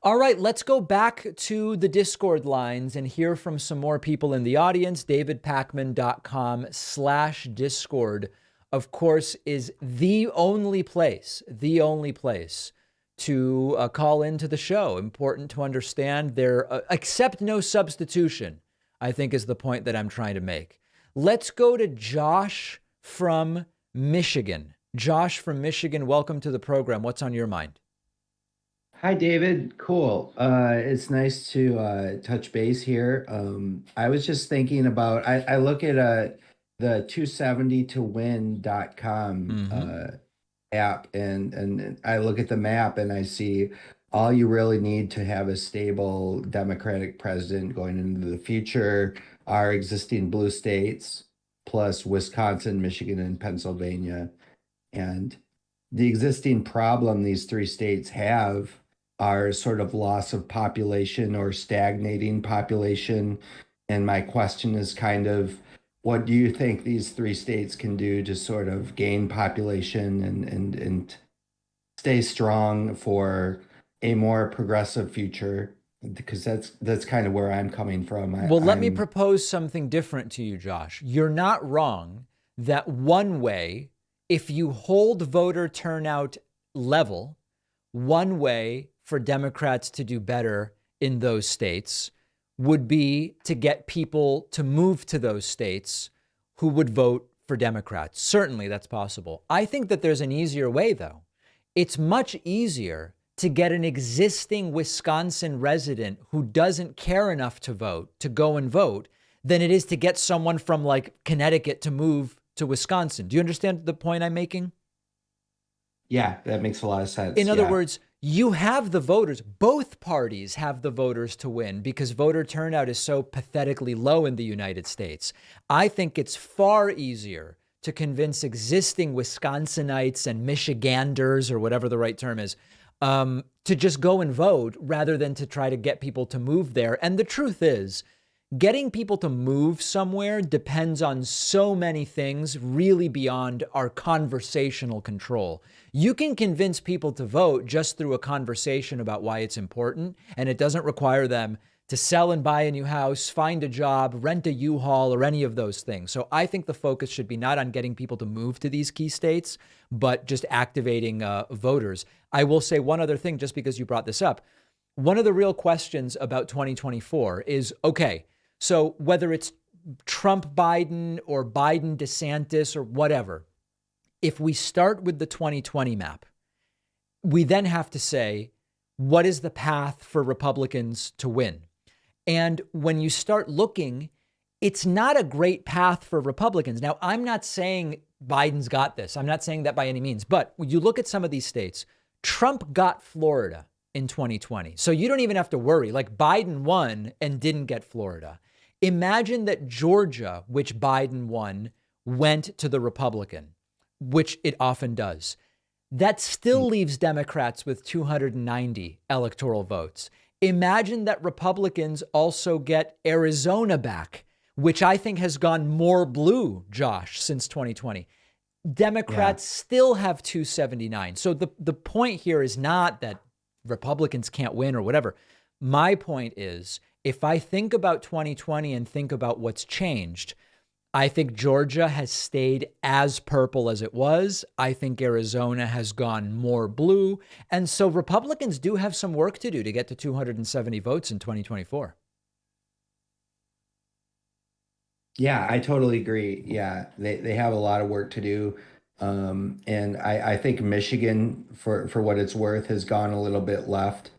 All right, let's go back to the Discord lines and hear from some more people in the audience. davidpakman.com/Discord, of course, is the only place to call into the show. Important to understand there, accept no substitution, I think is the point that I'm trying to make. Let's go to Josh from Michigan. Josh from Michigan, welcome to the program. What's on your mind? Hi, David. Cool. It's nice to touch base here. I was just thinking about, I look at the 270towin.com app and I look at the map and I see all you really need to have a stable Democratic president going into the future are existing blue states plus Wisconsin, Michigan, and Pennsylvania. And the existing problem these three states have are sort of loss of population or stagnating population. And my question is kind of, what do you think these three states can do to sort of gain population and stay strong for a more progressive future? Because that's kind of where I'm coming from. Well, let me propose something different to you, Josh. You're not wrong that one way, if you hold voter turnout level, one way for Democrats to do better in those states would be to get people to move to those states who would vote for Democrats. Certainly that's possible. I think that there's an easier way, though. It's much easier to get an existing Wisconsin resident who doesn't care enough to vote to go and vote than it is to get someone from like Connecticut to move to Wisconsin. Do you understand the point I'm making? Yeah, that makes a lot of sense. In other words, you have the voters. Both parties have the voters to win because voter turnout is so pathetically low in the United States. I think it's far easier to convince existing Wisconsinites and Michiganders, or whatever the right term is, to just go and vote rather than to try to get people to move there. And the truth is, getting people to move somewhere depends on so many things really beyond our conversational control. You can convince people to vote just through a conversation about why it's important, and it doesn't require them to sell and buy a new house, find a job, rent a U-Haul, or any of those things. So I think the focus should be not on getting people to move to these key states, but just activating voters. I will say one other thing, just because you brought this up. One of the real questions about 2024 is, okay, so whether it's Trump Biden or Biden DeSantis or whatever, if we start with the 2020 map, we then have to say, what is the path for Republicans to win? And when you start looking, it's not a great path for Republicans. Now, I'm not saying Biden's got this. I'm not saying that by any means. But when you look at some of these states, Trump got Florida in 2020. So you don't even have to worry. Like, Biden won and didn't get Florida. Imagine that Georgia, which Biden won, went to the Republican, which it often does. That still leaves Democrats with 290 electoral votes. Imagine that Republicans also get Arizona back, which I think has gone more blue, Josh, since 2020. Democrats still have 279. So the point here is not that Republicans can't win or whatever. My point is, if I think about 2020 and think about what's changed, I think Georgia has stayed as purple as it was. I think Arizona has gone more blue. And so Republicans do have some work to do to get to 270 votes in 2024. Yeah, I totally agree. Yeah, they have a lot of work to do. And I think Michigan, for what it's worth, has gone a little bit left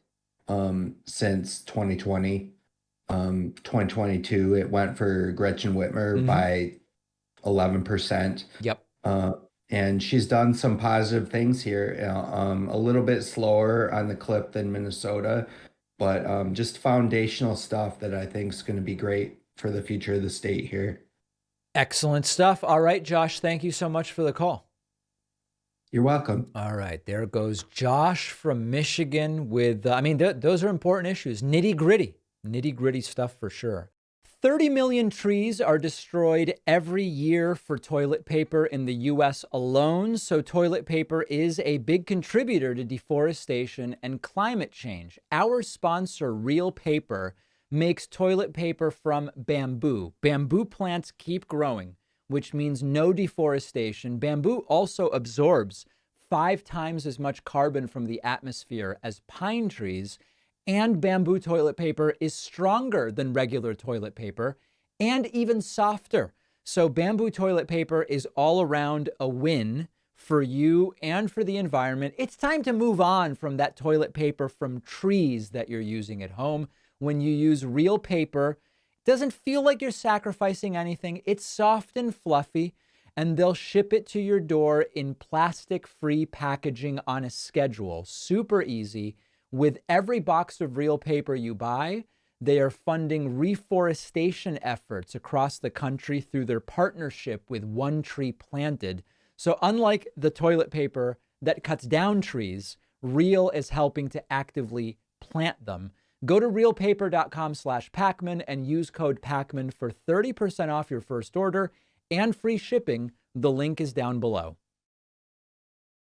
since 2020. 2022, it went for Gretchen Whitmer by 11%. Yep. And she's done some positive things here, a little bit slower on the clip than Minnesota, but just foundational stuff that I think is going to be great for the future of the state here. Excellent stuff. All right, Josh, thank you so much for the call. You're welcome. All right, there goes Josh from Michigan with, those are important issues, nitty gritty stuff for sure. 30 million trees are destroyed every year for toilet paper in the US alone. So, toilet paper is a big contributor to deforestation and climate change. Our sponsor, Real Paper, makes toilet paper from bamboo. Bamboo plants keep growing, which means no deforestation. Bamboo also absorbs 5 times as much carbon from the atmosphere as pine trees. And bamboo toilet paper is stronger than regular toilet paper and even softer. So bamboo toilet paper is all around a win for you and for the environment. It's time to move on from that toilet paper from trees that you're using at home. When you use Real Paper, it doesn't feel like you're sacrificing anything. It's soft and fluffy, and they'll ship it to your door in plastic-free packaging on a schedule. Super easy. With every box of Real Paper you buy, they are funding reforestation efforts across the country through their partnership with One Tree Planted. So unlike the toilet paper that cuts down trees, Real is helping to actively plant them. Go to realpaper.com/Pacman and use code Pacman for 30% off your first order and free shipping. The link is down below.